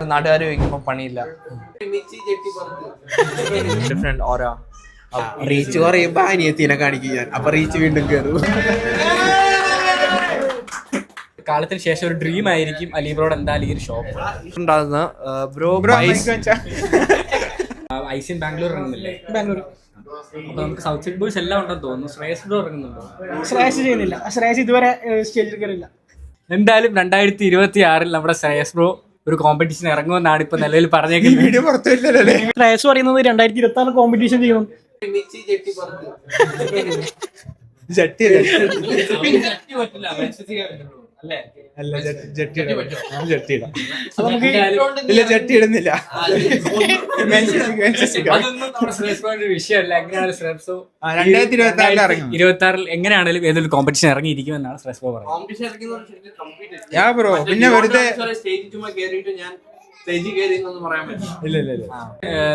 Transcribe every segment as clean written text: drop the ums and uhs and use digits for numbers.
നാട്ടുകാർ ചോദിക്കുമ്പോ പണിയില്ല. ഡിഫറെന്റ് ഓരോ റീച്ച് കുറയുമ്പോ അനിയത്തിനെ കാണിക്കും ഞാൻ. അപ്പൊ റീച്ച് വീണ്ടും കയറും. കാലത്തിന് ശേഷം ഒരു ഡ്രീം ആയിരിക്കും അലീബ്രോഡ് എന്തായാലും ഈ ഒരു ഷോപ്പ് ഉണ്ടാകുന്ന ബ്രോ ഐസിൻ ബാംഗ്ലൂർ ഇറങ്ങുന്നില്ലേ? ബാംഗ്ലൂർ. അപ്പൊ നമുക്ക് സൗത്ത് സൈഡ് ബോയ്സ് എല്ലാം ഉണ്ടെന്ന് തോന്നുന്നു. ശ്രേയസ് ബ്രോ ഇറങ്ങുന്നുണ്ടോ? ശ്രേയസ് ചെയ്യുന്നില്ല. ശ്രേയസ് ഇതുവരെ സ്റ്റേജിൽ കയറില്ല. എന്തായാലും 2026 നമ്മുടെ ശ്രേയസ് ബ്രോ ഒരു കോമ്പറ്റീഷൻ ഇറങ്ങുമെന്നാണ് ഇപ്പൊ നിലവിൽ പറഞ്ഞേക്കുന്നത്. ശ്രേയസ് പറയുന്നത് 2026 കോമ്പറ്റീഷൻ ചെയ്യണം. ജട്ടി ഇടുന്നില്ല. വിഷയമല്ല. എങ്ങനെയാണ് 2026 എങ്ങനെയാണെങ്കിലും ഏതൊരു കോമ്പറ്റീഷൻ ഇറങ്ങിയിരിക്കുമെന്നാണ് ശ്രേയസ് ബ്രോ പറയുന്നത്. പിന്നെ വെറുതെ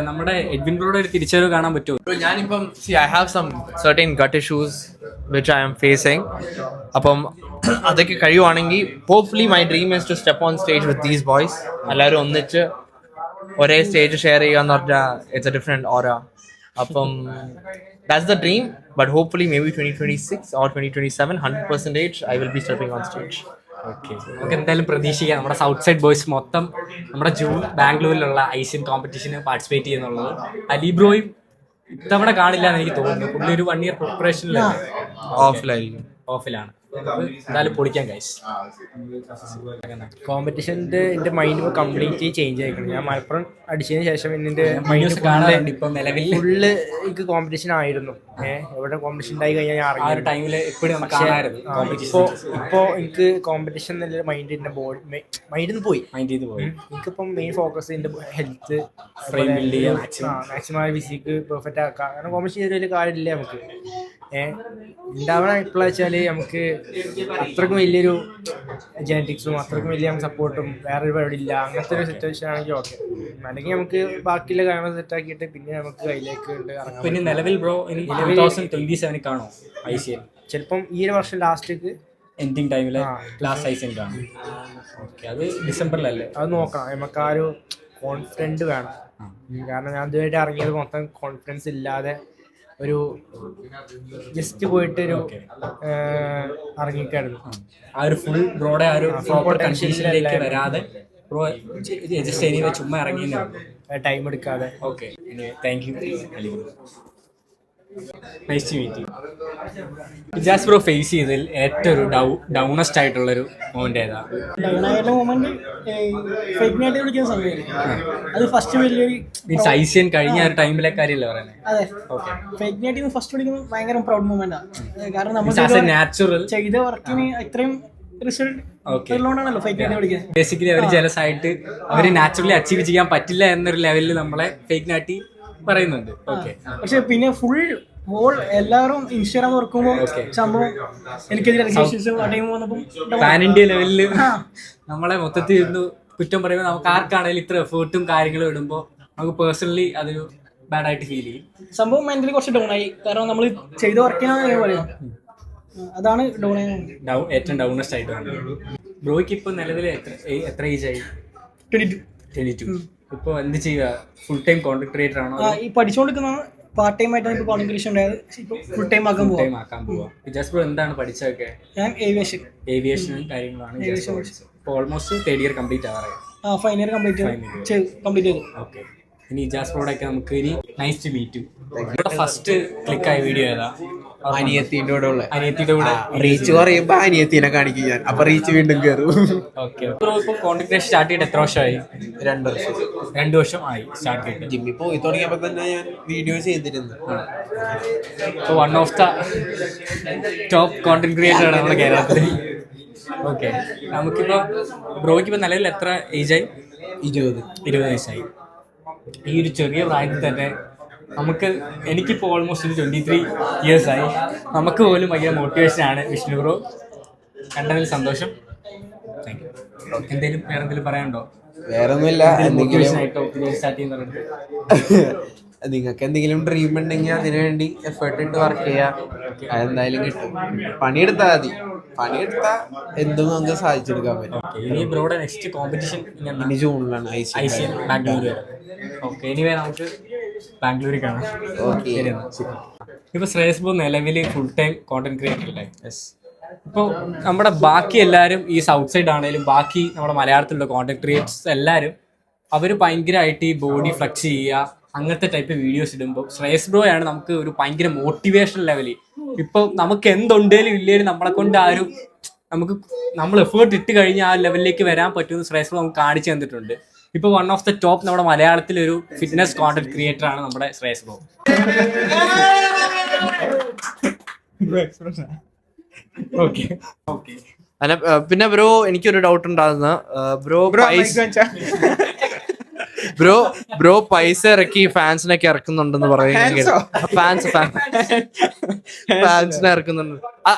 നമ്മുടെ എഡ്വിൻ ബ്രോയുടെ ഒരു തിരിച്ചറിവ് കാണാൻ പറ്റുമോ? ഞാനിപ്പം I have some certain gut issues which I am facing. അപ്പം അതൊക്കെ കഴിയുവാണെങ്കിൽ hopefully my dream is to step on stage with these boys. എല്ലാവരും ഒന്നിച്ച് ഒരേ സ്റ്റേജ് ഷെയർ ചെയ്യുക എന്ന് പറഞ്ഞാൽ ഇറ്റ്സ് എ ഡിഫറെന്റ് ഓറ. അപ്പം that's the dream. But hopefully may be 2026 or 2027 100% I will be stepping on stage. Okay, നമുക്ക് എന്തായാലും പ്രതീക്ഷിക്കാം. നമ്മുടെ സൗത്ത് സൈഡ് ബോയ്സ് മൊത്തം നമ്മുടെ ജൂൺ ബാംഗ്ലൂരിലുള്ള ഐസിയൻ കോമ്പറ്റീഷന് പാർട്ടിസിപ്പേറ്റ് ചെയ്യുന്നുള്ളത്. അലീബ്രോയും ഇത്തവണ കാണില്ല എന്ന് എനിക്ക് തോന്നുന്നു. പുള്ളി ഒരു 1 year പ്രിപ്പറേഷനിലാണ്, ഓഫിലാണ്. എന്തായാലും പൊളിക്കാൻ ഗൈസ്. കോമ്പറ്റീഷന്റെ എന്റെ മൈൻഡ് ഇപ്പോൾ കംപ്ലീറ്റ്ലി ചേഞ്ച് ആയിക്കണം. ഞാൻ മലപ്പുറം അടിച്ചതിന് ശേഷം എന്റെ മൈൻഡ് കാണാറുണ്ട് ഇപ്പൊ നിലവിൽ. ഫുള്ള് എനിക്ക് കോമ്പറ്റീഷൻ ആയിരുന്നു. എവിടെ കോമ്പറ്റീഷൻ ഉണ്ടായി കഴിഞ്ഞാൽ ഞാൻ ആ ഒരു ടൈമില് എപ്പോഴും ഇപ്പോ എനിക്ക് കോമ്പറ്റീഷൻ എന്നുള്ള മൈൻഡ് എന്റെ ബോഡി മൈൻഡിൽ പോയി. എനിക്കിപ്പം മെയിൻ ഫോക്കസ് എന്റെ ഹെൽത്ത്, മാക്സിമം ഫിസിക്ക് പെർഫെക്റ്റ് ആക്കാം. കാരണം കോമ്പറ്റീഷൻ ചെയ്ത വലിയ കാര്യമില്ല നമുക്ക്. ഉണ്ടാവണ എപ്പോഴാ വെച്ചാല് നമുക്ക് അത്രക്കും വലിയൊരു ജെനറ്റിക്സും അത്രക്കും വലിയ സപ്പോർട്ടും വേറൊരു പരിപാടി ഇല്ല. അങ്ങനത്തെ ഒരു സിറ്റുവേഷൻ ആണെങ്കിൽ ഓക്കെ. അല്ലെങ്കിൽ നമുക്ക് ബാക്കിയുള്ള കാര്യങ്ങൾ സെറ്റ് ആക്കിയിട്ട് പിന്നെ നമുക്ക് കയ്യിലേക്ക് ഇറങ്ങാം. പിന്നെ നിലവിൽ ബ്രോ 2027 കാണോ ഐസിയൻ? ചിലപ്പം ഈ ഒരു വർഷം ലാസ്റ്റേക്ക് എൻഡിങ് ടൈമില് ലാസ്റ്റ് ഐസിയൻ കാണും. ഓക്കെ, അത് ഡിസംബറിലല്ലേ? അത് നോക്കണം. നമുക്ക് ആ ഒരു കോൺഫിഡൻറ്റ് വേണം. കാരണം ഞാൻ ഇതുവരെ ഇറങ്ങിയത് മൊത്തം കോൺഫിഡൻസ് ഇല്ലാതെ ഒരു ജസ്റ്റ് പോയിട്ട് ഒരു ഇറങ്ങിക്കായിരുന്നു. ആ ഒരു ഫുൾ ബ്രോയുടെ ആ ഒരു പ്രോപ്പർ കൺഫ്യൂഷനിലേക്ക് വരാതെ ബ്രോ ജസ്റ്റ് എനിവേ ചുമ്മാ ഇറങ്ങി ടൈം എടുക്കാതെ. Okay, thank you. Nice to meet you. Ijas bro face ചെയ്തതിൽ ഏറ്റവും ഒരു ഡൗണസ്റ്റ് ആയിട്ടുള്ളൊരു മൊമെന്റ് ഏതാ? ഡൗണായിട്ടുള്ള മൊമെന്റ് ഫേക്കിനായിട്ട് വിളിക്കുന്ന സമയം. അത് ഫസ്റ്റ് വലിയൊരു മീൻസ് ഐസിയൻ കഴിഞ്ഞ ഒരു ടൈമിലെ കാര്യമല്ലേ പറയുന്നത്? അതെ, ഫേക്കിനായിട്ട് ഫസ്റ്റ് വിളിക്കുന്നത് ഭയങ്കര പ്രൗഡ് മൊമെന്റാണ്. കാരണം നമ്മൾ നാച്ചുറൽ ചെയ്ത വർക്കിന് ഇത്രയും റിസൾട്ട് ഉള്ളതുകൊണ്ടാണല്ലോ ഫേക്കിനായിട്ട് വിളിക്കുന്നത്. ബേസിക്കലി അവർ ജലസ് ആയിട്ട് അവര് നാച്ചുറലി അച്ചീവ് ചെയ്യാൻ പറ്റില്ല എന്നൊരു ലെവലിൽ നമ്മളെ ഫേക്ക് നാട്ടി പറയുന്നുണ്ട്. ഓക്കെ, പക്ഷെ പിന്നെ ഫുൾ ഹോൾ എല്ലാവരും ഇൻസ്റ്റാഗ്രാം തുറക്കുമ്പോൾ സംഭവം എനിക്കെതിരെ പാൻ ഇന്ത്യ ലെവലിൽ നമ്മളെ മൊത്തത്തിൽ ഇരുന്ന് കുറ്റം പറയുമ്പോൾ നമുക്ക് ആർക്കാണെങ്കിലും ഇത്ര എഫേർട്ടും കാര്യങ്ങളും ഇടുമ്പോൾ നമുക്ക് പേഴ്സണലി അതൊരു ബാഡ് ആയിട്ട് ഫീൽ ചെയ്യും. സംഭവം മെന്റലി കുറച്ച് ഡൗൺ ആയി. കാരണം നമ്മൾ ചെയ്ത വർക്കിനാണ് പറയാം. അതാണ് ഏറ്റവും ഡൗണസ്റ്റ് ആയിട്ട് വന്നത്. ബ്രോയ്ക്ക് ഇപ്പൊ നിലവിൽ എത്ര ഏജ് ആയി? 22. ഇപ്പൊ എന്ത് ചെയ്യുക? ഫുൾ ടൈം കോണ്ടന്റ് ക്രിയേറ്റർ ആണോ? ഈ പഠിച്ചുകൊണ്ടിരിക്കുന്ന പാർട്ട് ടൈം ആയിട്ടാണ് ഇപ്പോൾ കോണ്ടന്റ് ക്രിയേഷൻ ഉണ്ടായത്. ഫുൾ ടൈം ആക്കാൻ പോവാം. ജസ്റ്റ് ബ്രോ എന്താണ് പഠിച്ചതൊക്കെ? ഞാൻ ഏവിയേഷനും കാര്യങ്ങളാണ്. ഇപ്പോൾ ഓൾമോസ്റ്റ് 3rd year കംപ്ലീറ്റ് ആവാറായി. ഫൈനൽ ഇയർ കംപ്ലീറ്റ് ചെയ്തു. ഓക്കെ, ഇനി ഇജാസ് ബ്രോഡൊക്കെ നമുക്ക് ഇനി നൈസ് ടു മീറ്റ് യു. ഇവിടെ ഫസ്റ്റ് ക്ലിക്ക് ആയ വീഡിയോ ഏതാ? അനിയത്തിന്റെ കൂടെ റീച്ച് കുറയുമ്പോ അനിയത്തിനെ കാണിക്കും ഞാൻ. അപ്പൊ റീച്ച് വീണ്ടും കയറും. ഓക്കെ, ഇപ്പൊ കോണ്ടന്റ് ക്രിയേഷൻ സ്റ്റാർട്ട് ചെയ്തിട്ട് എത്ര വർഷമായി? 2 വർഷം ആയി സ്റ്റാർട്ട് ചെയ്തിട്ട്. ജിമ്മിൽ പോയി തുടങ്ങിയപ്പോ തന്നെ ഞാൻ വീഡിയോസ് ചെയ്തിരുന്നു. ഇപ്പോൾ one of the top content creator ആണ് നമ്മുടെ കേരളത്തിൽ. ഓക്കെ, നമുക്കിപ്പോൾ ബ്രോയ്ക്കിപ്പോൾ നിലവിൽ എത്ര ഏജായി? 20 വയസ്സായി. ഈ ഒരു ചെറിയ പ്രായത്തിൽ തന്നെ എനിക്കിപ്പോൾ ഓൾമോസ്റ്റ് 23 years ആയി. നമുക്ക് പോലും ഭയങ്കര മോട്ടിവേഷനാണ് വിഷ്ണു ബ്രോ. കണ്ടതിൽ സന്തോഷം. Thank you. എന്തെങ്കിലും വേറെന്തെങ്കിലും പറയാനുണ്ടോ? വേറൊന്നുമില്ല. മോട്ടിവേഷൻ ആയിട്ടോ സ്റ്റാർട്ട് ചെയ്യുന്നത്? നിങ്ങൾക്ക് എന്തെങ്കിലും ഡ്രീം ഉണ്ടെങ്കിൽ അതിനുവേണ്ടി എഫേർട്ട് ഇട്ട് വർക്ക് ചെയ്യാം. അതെന്തായാലും കിട്ടും. പണിയെടുത്താൽ മതി. പണിയെടുത്താ എന്തും നമുക്ക് സാധിച്ചെടുക്കാൻ പറ്റും. ഇനി ബ്രോയുടെ നെക്സ്റ്റ് കോമ്പറ്റീഷൻ ഇനി ജൂണിലാണ് ICL ബാംഗ്ലൂർ. ഓക്കെ, എനിവേ നമുക്ക് ബാംഗ്ലൂരിൽ കാണാം. ഓക്കെ. ഇപ്പൊ ശ്രേയസ് ബ്രോ നിലവിൽ ഫുൾ ടൈം കോണ്ടന്റ് ക്രിയേറ്റർ അല്ലേ? ഇപ്പോൾ നമ്മുടെ ബാക്കി എല്ലാവരും ഈ സൗത്ത് സൈഡ് ആണെങ്കിലും ബാക്കി നമ്മുടെ മലയാളത്തിലുള്ള കോണ്ടന്റ് ക്രിയേറ്റേഴ്സ് എല്ലാവരും അവർ ഭയങ്കരമായിട്ട് ഈ ബോഡി ഫ്ലെക്സ് ചെയ്യുക അങ്ങനത്തെ ടൈപ്പ് വീഡിയോസ് ഇടുമ്പോൾ ശ്രേയസ് ബ്രോയാണ് നമുക്ക് ഒരു ഭയങ്കര മോട്ടിവേഷൻ ലെവലിൽ. ഇപ്പൊ നമുക്ക് എന്തുണ്ടേലും ഇല്ലേലും നമ്മളെ കൊണ്ട് നമ്മൾ എഫേർട്ട് ഇട്ട് കഴിഞ്ഞാൽ ആ ലെവലിലേക്ക് വരാൻ പറ്റുമെന്ന് ശ്രേയസ് ബ്രോ നമുക്ക് കാണിച്ചു തന്നിട്ടുണ്ട്. ഇപ്പൊ വൺ ഓഫ് ദ ടോപ്പ് നമ്മുടെ മലയാളത്തിലൊരു ഫിറ്റ്നസ് കോണ്ടന്റ് ക്രിയേറ്റർ ആണ് നമ്മുടെ ശ്രേയസ് ബ്രോ. ഓക്കെ. പിന്നെ ബ്രോ എനിക്കൊരു ഡൗട്ട് ഉണ്ടാകുന്ന ബ്രോ പൈസ ഇറക്കി ഫാൻസിനൊക്കെ ഇറക്കുന്നുണ്ടെന്ന് പറയുന്നത് ഫാൻസിനെ ഇറക്കുന്നുണ്ട്.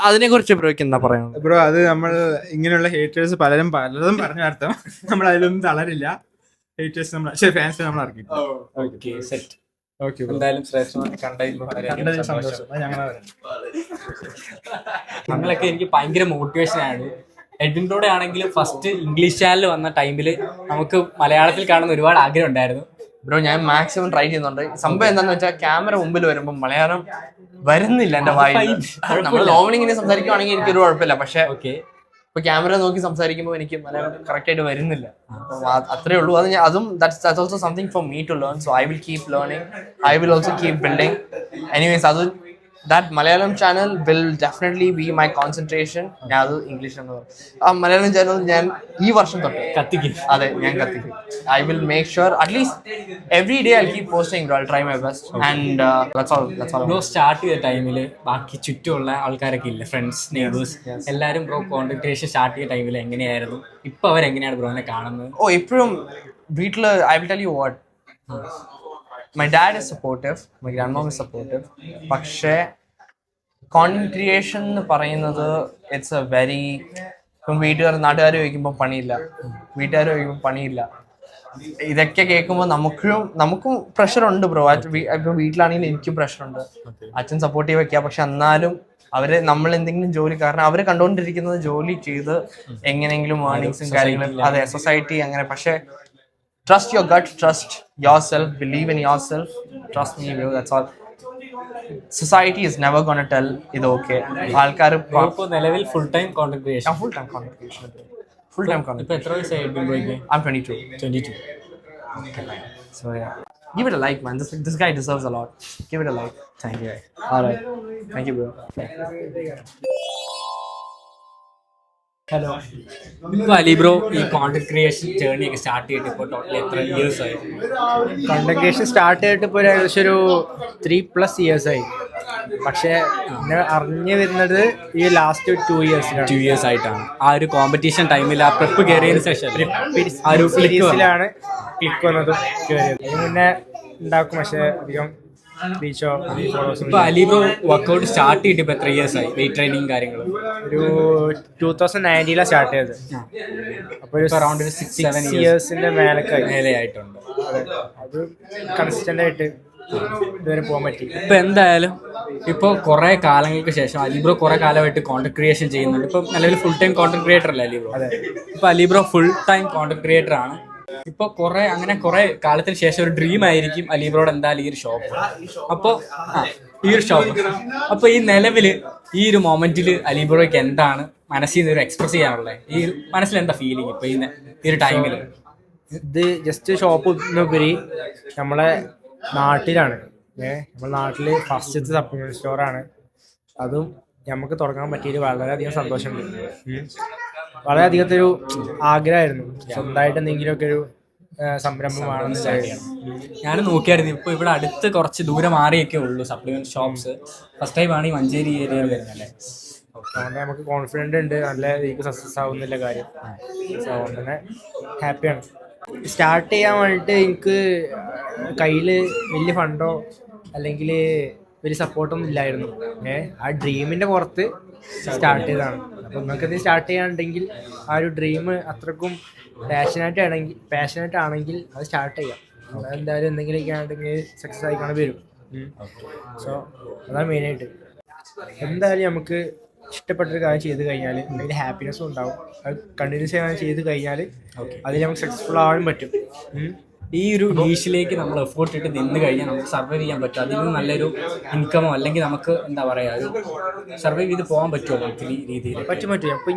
അതിനെ കുറിച്ച് ബ്രോയ്ക്ക് എന്താ പറയുന്നത്? ബ്രോ, അത് നമ്മൾ ഇങ്ങനെയുള്ള ഹേറ്റേഴ്സ് പലതും പറഞ്ഞ അർത്ഥം നമ്മൾ അതിലൊന്നും തളരില്ല. ഹേറ്റേഴ്സ് ഫാൻസിനെ നമ്മൾ ഇറക്കി. എന്തായാലും ഞങ്ങളൊക്കെ എനിക്ക് ഭയങ്കര മോട്ടിവേഷൻ ആണ്. എഡ്വിൻഡോടെ ആണെങ്കിലും ഫസ്റ്റ് ഇംഗ്ലീഷ് ചാനൽ വന്ന ടൈമിൽ നമുക്ക് മലയാളത്തിൽ കാണുന്ന ഒരുപാട് ആഗ്രഹം ഉണ്ടായിരുന്നു. ബ്രോ ഞാൻ മാക്സിമം ട്രൈ ചെയ്യുന്നുണ്ട്. സംഭവം എന്താണെന്ന് വെച്ചാൽ ക്യാമറ മുമ്പിൽ വരുമ്പോൾ മലയാളം വരുന്നില്ല എന്റെ വായിൽ. നമ്മൾ നോർമലി ഇങ്ങനെ സംസാരിക്കുവാണെങ്കിൽ എനിക്കൊരു കുഴപ്പമില്ല. പക്ഷെ ഇപ്പൊ ക്യാമറ നോക്കി സംസാരിക്കുമ്പോൾ എനിക്ക് മലയാളം കറക്റ്റ് ആയിട്ട് വരുന്നില്ല. അത്രേ ഉള്ളൂ. അതും that's also something for me to learn. So I will keep learning. I will also keep building. Anyways, that Malayalam channel will definitely be my concentration. ഞാൻ അത് ഇംഗ്ലീഷ് മലയാളം ചാനൽ ഞാൻ ഈ വർഷം തൊട്ട് കത്തിക്കും. അതെ, ഞാൻ കത്തിക്കും. I will make sure at least every day I'll keep posting. I'll try my best and that's all. Bro start ചെയ്ത ടൈമിൽ ബാക്കി ചുറ്റുമുള്ള ആൾക്കാരൊക്കെ ഇല്ല, ഫ്രണ്ട്സ്, നെയ്ബേഴ്സ് എല്ലാവരും ബ്രോ കോണ്ടന്റ് ക്രിയേഷൻ സ്റ്റാർട്ട് ചെയ്ത ടൈമിൽ എങ്ങനെയായിരുന്നു? ഇപ്പൊ അവരെങ്ങനെയാണ് ബ്രോനെ കാണുന്നത്? ഇപ്പോഴും വീട്ടില് I will tell you what, my dad is supportive, my grandmom is supportive. പക്ഷേ കോണ്ടന്റ് ക്രിയേഷൻ എന്ന് പറയുന്നത് ഇറ്റ്സ് എ വെരി, ഇപ്പം നാട്ടുകാർ ചോദിക്കുമ്പോൾ പണിയില്ല, ഇതൊക്കെ കേൾക്കുമ്പോൾ നമുക്കും പ്രഷറുണ്ട് ബ്രോ. ഇപ്പം വീട്ടിലാണെങ്കിലും എനിക്കും പ്രഷറുണ്ട്. അച്ഛൻ സപ്പോർട്ടീവ് വെക്കുക, പക്ഷെ എന്നാലും നമ്മൾ എന്തെങ്കിലും ജോലി, കാരണം അവര് കണ്ടുകൊണ്ടിരിക്കുന്നത് ജോലി ചെയ്ത് എങ്ങനെയെങ്കിലും ഏർണിങ്സും കാര്യങ്ങളും, അതെ, സൊസൈറ്റി അങ്ങനെ. പക്ഷെ trust your gut, trust yourself, believe in yourself, trust me bro, that's all. Society is never going to tell ഇത് okay. ആൾക്കാർ ഇപ്പോൾ നിലവിൽ full time content creation full time content creation. ഇപ്പൊ എത്ര വയസ്സായി ബ്രോയ്ക്ക്? I'm 22. Okay, fine. So yeah, give it a like, man. This guy deserves a lot. Give it a like. Thank you. All right, thank you bro. Hello. ഇപ്പൊ Ali bro ഈ content creation journey ഒക്കെ start ചെയ്തിട്ട് ഇപ്പോൾ total എത്ര years ആയി? Content creation start ചെയ്തിട്ട് ഇപ്പോൾ ഏകദേശം ഒരു 3+ years ആയി. പക്ഷേ അറിഞ്ഞു വരുന്നത് ഈ ലാസ്റ്റ് 2 years ആയിട്ടാണ്. ആ ഒരു കോമ്പറ്റീഷൻ ടൈമിൽ ആ പ്രെപ്പ് കയറിയതിന് ശേഷം ആ ഒരു സീരീസിലാണ് ക്ലിക്ക് വന്നതും കയറിയത്. അതിന് മുന്നേ ഉണ്ടാക്കും, പക്ഷേ അധികം ഇപ്പൊ അലി ബ്രോ വർക്കൗട്ട് സ്റ്റാർട്ട് ചെയ്തിട്ട് ഇപ്പൊ 3 years ആയി? വെയിറ്റ് ട്രെയിനിങ് കാര്യങ്ങൾ ഒരു 2019 സ്റ്റാർട്ട് ചെയ്തത്. അപ്പൊ അറൗണ്ട് 6-7 years മേലെ ആയിട്ടുണ്ട്. അത് കൺസിസ്റ്റന്റ് ആയിട്ട് ഇതുവരെ പോകാൻ പറ്റി. ഇപ്പൊ എന്തായാലും ഇപ്പൊ കുറെ കാലങ്ങൾക്ക് ശേഷം അലി ബ്രോ കുറെ കാലമായിട്ട് കോണ്ടന്റ് ക്രിയേഷൻ ചെയ്യുന്നുണ്ട്. ഇപ്പൊ നിലവിൽ ഫുൾ ടൈം കോണ്ടന്റ് ക്രിയേറ്റർ അല്ലേ അലി ബ്രോ? ഇപ്പൊ Ali bro full time content creator ആണ്. ഇപ്പൊ കുറെ കാലത്തിന് ശേഷം ഒരു ഡ്രീം ആയിരിക്കും അലി ബ്രോയുടെ എന്തായാലും ഈ ഒരു ഷോപ്പ്. അപ്പൊ ഈ നിലവില് ഈ ഒരു മൊമെന്റില് അലി ബ്രോയ്ക്ക് എന്താണ് മനസ്സിൽ നിന്ന് ഒരു എക്സ്പ്രസ് ചെയ്യാനുള്ളത്? ഈ മനസ്സിൽ എന്താ ഫീലിംഗ് ഇപ്പൊ ഈ ഒരു ടൈമില്? ഇത് ജസ്റ്റ് ഷോപ്പ് ഉപരി നമ്മളെ നാട്ടിലാണ്, നമ്മുടെ നാട്ടില് ഫസ്റ്റത്തെ സപ്ലിമെന്റ് സ്റ്റോറാണ്. അതും നമുക്ക് തുടങ്ങാൻ പറ്റിയതിൽ വളരെയധികം സന്തോഷമുണ്ട്. വളരെയധികത്തെ ഒരു ആഗ്രഹമായിരുന്നു സ്വന്തമായിട്ട് എന്തെങ്കിലുമൊക്കെ ഒരു സംരംഭമാണ് സ്റ്റാർട്ട് ചെയ്യണം. ഞാൻ നോക്കിയായിരുന്നു. ഇപ്പൊ ഇവിടെ അടുത്ത് കുറച്ച് ദൂരം മാറിയൊക്കെ ഉള്ളൂ സപ്ലിമെന്റ് ഷോപ്സ്. ഫസ്റ്റ് ടൈം ആണ് ഈ മഞ്ചേരി ഏരിയ വരുന്നല്ലേ. അതുകൊണ്ട് നമുക്ക് കോൺഫിഡൻ്റ് ഉണ്ട് നല്ല രീതിക്ക് സക്സസ് ആവുന്നില്ല കാര്യം. അതുകൊണ്ട് തന്നെ ഹാപ്പിയാണ്. സ്റ്റാർട്ട് ചെയ്യാൻ വേണ്ടിയിട്ട് എനിക്ക് കയ്യിൽ വലിയ ഫണ്ടോ അല്ലെങ്കിൽ വലിയ സപ്പോർട്ടൊന്നും ഇല്ലായിരുന്നു. ആ ഡ്രീമിൻ്റെ പുറത്ത് സ്റ്റാർട്ട് ചെയ്തതാണ്. അപ്പോൾ നിങ്ങൾക്കത് സ്റ്റാർട്ട് ചെയ്യാനുണ്ടെങ്കിൽ ആ ഒരു ഡ്രീം അത്രക്കും പാഷനായിട്ട് ആണെങ്കിൽ അത് സ്റ്റാർട്ട് ചെയ്യാം. അതെന്തായാലും എന്തെങ്കിലുമൊക്കെ ആണെങ്കിൽ സക്സസ് ആയിക്കാണ് വരും. സോ അതാണ് മെയിനായിട്ട്. എന്തായാലും നമുക്ക് ഇഷ്ടപ്പെട്ടൊരു കാര്യം ചെയ്ത് കഴിഞ്ഞാൽ അതിൽ ഹാപ്പിനെസ്സും ഉണ്ടാവും. അത് കണ്ടിന്യൂസ് ചെയ്യാൻ ചെയ്ത് കഴിഞ്ഞാൽ അതിൽ നമുക്ക് സക്സസ്ഫുൾ ആവാനും പറ്റും. ഈ ഒരു നീഷിലേക്ക് നമ്മൾ എഫോർട്ട് ഇട്ട് നിന്ന് കഴിഞ്ഞാൽ നമുക്ക് സർവൈവ് ചെയ്യാൻ പറ്റും. അതിൽ നിന്ന് നല്ലൊരു ഇൻകമോ അല്ലെങ്കിൽ നമുക്ക് എന്താ പറയുക ഒരു സർവൈവ് ചെയ്ത് പോകാൻ പറ്റുമോ മന്ത്ലി രീതിയിൽ? പറ്റും. അപ്പോൾ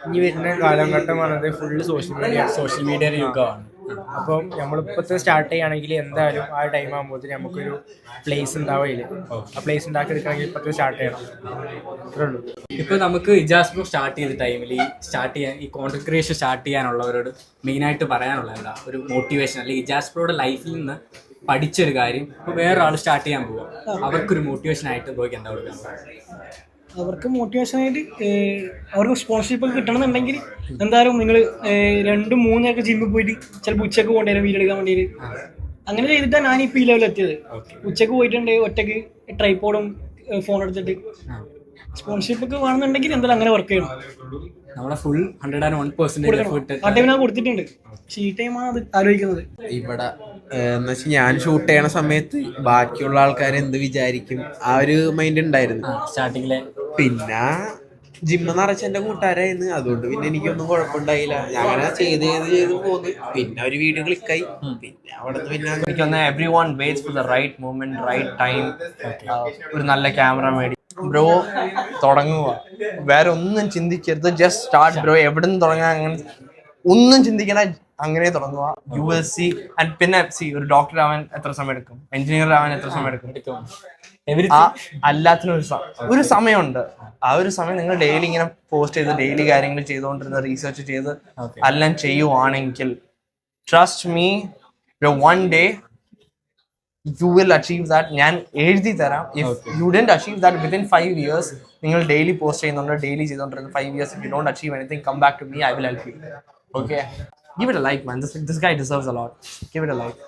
ഇനി വരുന്ന കാലഘട്ടമാണത് ഫുള്ള് സോഷ്യൽ മീഡിയയുടെ യുഗമാണ്. അപ്പം നമ്മളിപ്പോഴത്തെ സ്റ്റാർട്ട് ചെയ്യുകയാണെങ്കിൽ എന്തായാലും ആ ടൈം ആകുമ്പോഴത്തേന് നമുക്കൊരു പ്ലേസ് ഉണ്ടാവില്ല. ആ പ്ലേസ് ഉണ്ടാക്കി എടുക്കണമെങ്കിൽ ഇപ്പോഴത്തെ സ്റ്റാർട്ട് ചെയ്യണം. അത്രേ ഉള്ളൂ. ഇപ്പോൾ നമുക്ക് ഇജാസ് ബ്രോ സ്റ്റാർട്ട് ചെയ്ത ടൈമിൽ ഈ കോണ്ടന്റ് ക്രിയേഷൻ സ്റ്റാർട്ട് ചെയ്യാനുള്ളവരോട് മെയിനായിട്ട് പറയാനുള്ള എന്താ ഒരു മോട്ടിവേഷൻ അല്ലെങ്കിൽ ഇജാസ് ബ്രോയുടെ ലൈഫിൽ നിന്ന് പഠിച്ചൊരു കാര്യം ഇപ്പോൾ വേറൊരാൾ സ്റ്റാർട്ട് ചെയ്യാൻ പോവുക, അവർക്കൊരു മോട്ടിവേഷൻ ആയിട്ട് ബ്രോയ്ക്ക് എന്താ കൊടുക്കാൻ? അവർക്ക് മോട്ടിവേഷനായിട്ട് അവർക്ക് സ്പോൺസർഷിപ്പ് കിട്ടണമെന്നുണ്ടെങ്കിൽ എന്തായാലും നിങ്ങൾ 2-3 ഒക്കെ ജിമ്മിൽ പോയിട്ട് ചിലപ്പോൾ ഉച്ചക്ക് കൊണ്ടുവരാൻ വീഡിയോ എടുക്കാൻ വേണ്ടിയിട്ട് അങ്ങനെ ചെയ്തിട്ടാണ് ഞാനിപ്പോൾ ഈ ലെവലിൽ എത്തിയത്. ഉച്ചക്ക് പോയിട്ടുണ്ട് ഒറ്റയ്ക്ക് ട്രൈപോഡും ഫോൺ എടുത്തിട്ട്. സ്പോൺസർഷിപ്പ് ഒക്കെ വേണമെന്നുണ്ടെങ്കിൽ എന്തായാലും അങ്ങനെ വർക്ക് ചെയ്യണം. നമ്മളെ ഫുൾ 101% ആ ടൈം ഞാൻ കൊടുത്തിട്ടുണ്ട്. പക്ഷേ ഈ ടൈമാണ് അത് ആലോചിക്കുന്നത്. ഇവിടെ എന്ന് വെച്ചാൽ ഞാൻ ഷൂട്ട് ചെയ്യണ സമയത്ത് ബാക്കിയുള്ള ആൾക്കാർ എന്ത് വിചാരിക്കും ആ ഒരു മൈൻഡ് ഉണ്ടായിരുന്നു സ്റ്റാർട്ടിങ്ങിലെ. പിന്നെ ജിമ്മ നിറച്ച എന്റെ കൂട്ടുകാരായിരുന്നു, അതുകൊണ്ട് പിന്നെ എനിക്കൊന്നും കുഴപ്പമുണ്ടായില്ല. ഞാൻ അങ്ങനെ ചെയ്ത് പോന്നു. പിന്നെ ഒരു വീഡിയോ ക്ലിക്കായി. പിന്നെ അവിടെ നിന്ന് പിന്നെ everyone waits for the right moment, right time. ഒരു നല്ല ക്യാമറ മേടി ബ്രോ തുടങ്ങുക, വേറെ ഒന്നും ചിന്തിക്കരുത്. Just start bro. എവിടെ നിന്ന് തുടങ്ങാൻ അങ്ങനെ ഒന്നും ചിന്തിക്കണ, അങ്ങനെ തുടങ്ങുക. You will see. ആൻഡ് പിന്നെ ഒരു ഡോക്ടർ ആവാൻ എത്ര സമയം എടുക്കും, എഞ്ചിനീയർ ആവാൻ എത്ര സമയം എടുക്കും, ആ എല്ലാത്തിനും ഒരു സമയമുണ്ട്. ആ ഒരു സമയം നിങ്ങൾ ഡെയിലി ഇങ്ങനെ പോസ്റ്റ് ചെയ്ത് ഡെയിലി കാര്യങ്ങൾ ചെയ്തുകൊണ്ടിരുന്ന റീസെർച്ച് ചെയ്ത് എല്ലാം ചെയ്യുവാണെങ്കിൽ trust me one day you will achieve that. ഞാൻ എഴുതി തരാം. if you didn't achieve that within 5 years, നിങ്ങൾ ഡെയിലി പോസ്റ്റ് ചെയ്യുന്നുണ്ട്, ഡെയിലി ചെയ്തുകൊണ്ടിരുന്ന 5 years, if you don't achieve anything, come back to me, I will help you. Okay, give it a like, man. This guy deserves a lot. Give it a like.